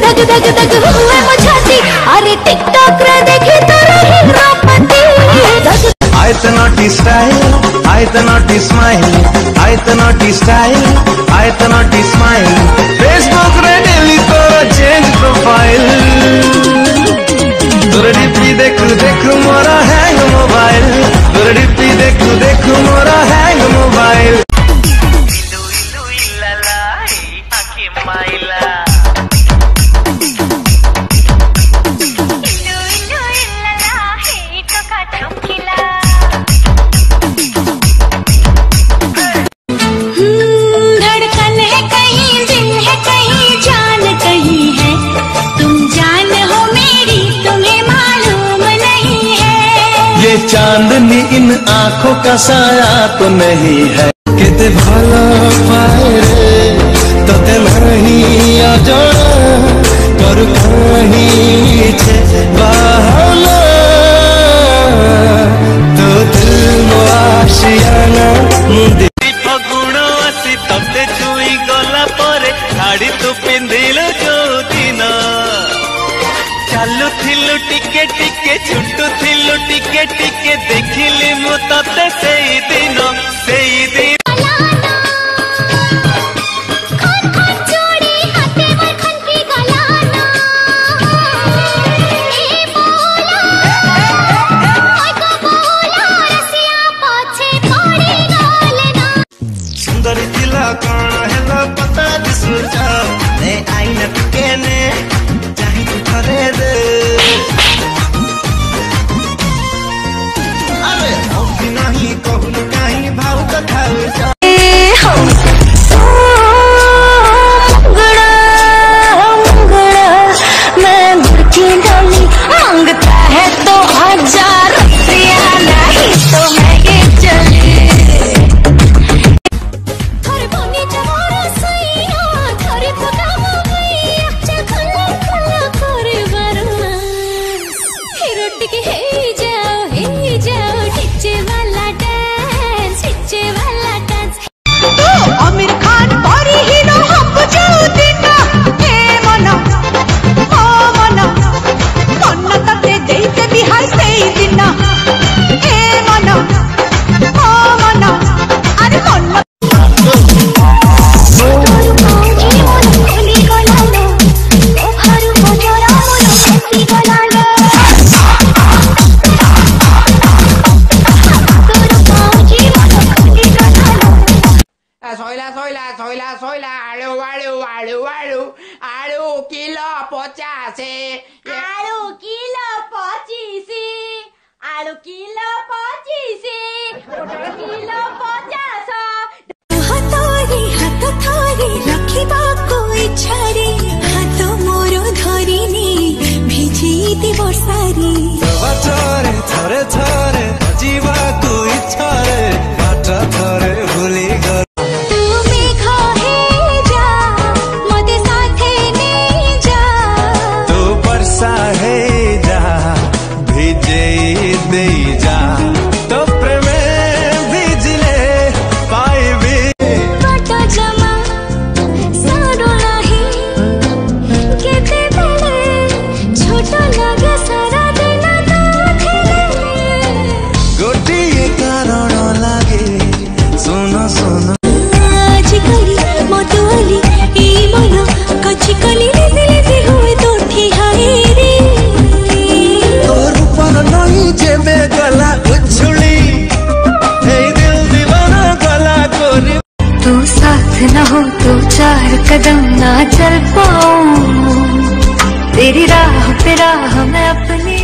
धक धक धक हुए मुझाती अरे टिकटॉक रे देखी तोरा हीरोपति I the naughty style, I the naughty smile, I the naughty style, I the naughty smile. Facebook रे daily तोरा change profile. तोरा डीपी देख देख मोरा hang mobile. तोरा डीपी देख देख मोरा hang mobile. इलू इलू इलाला आँखें माइला इलू इलू इलाला टोका चमकीला धड़कन है कहीं दिल है कहीं जान कहीं है तुम जान हो मेरी तुम्हें मालूम नहीं है ये चांदनी इन आँखों का साया तो नहीं है किते भला पाए रे तते नहीं आ जाना कर कहीं छे बहाना तो दिल मुआशियाना मुंदी फगुण आसी तते छुई गला परे शाड़ी तू पिंधिल जो दिन चालू थिलु टिके टिके छुटू थिलु टिके टिके देखिली मु तते सेई दिन सुंदरी तिला कौन है पता दिसुचा ने आईना के ने चाहे तू थरे दे अरे हम भी नहीं कहूँ कहीं भाव कथा जा मैं मुर्गी डाली मांगता है तो 1000 रुपया नहीं तो मैं ये चली आमिर खान बारी हीरो हम बुझाऊ देना हे मना ओ मना मना तते देते बिहार से दिना हे मना ओ मना अरे मना Soila, alu, kilo 50. Alu kilo 25, alu kilo 25, poटल kilo 50. हाथोरी हाथ थोरी रखिबा कोई छारी हाथ मोरो धरिनी भिजी दी वर्षारी थरे थरे थरे जीवा कोई छारे बाटा थरे भूली गए न हो तो 4 कदम ना चल पाऊं तेरी राह पे राह मैं अपनी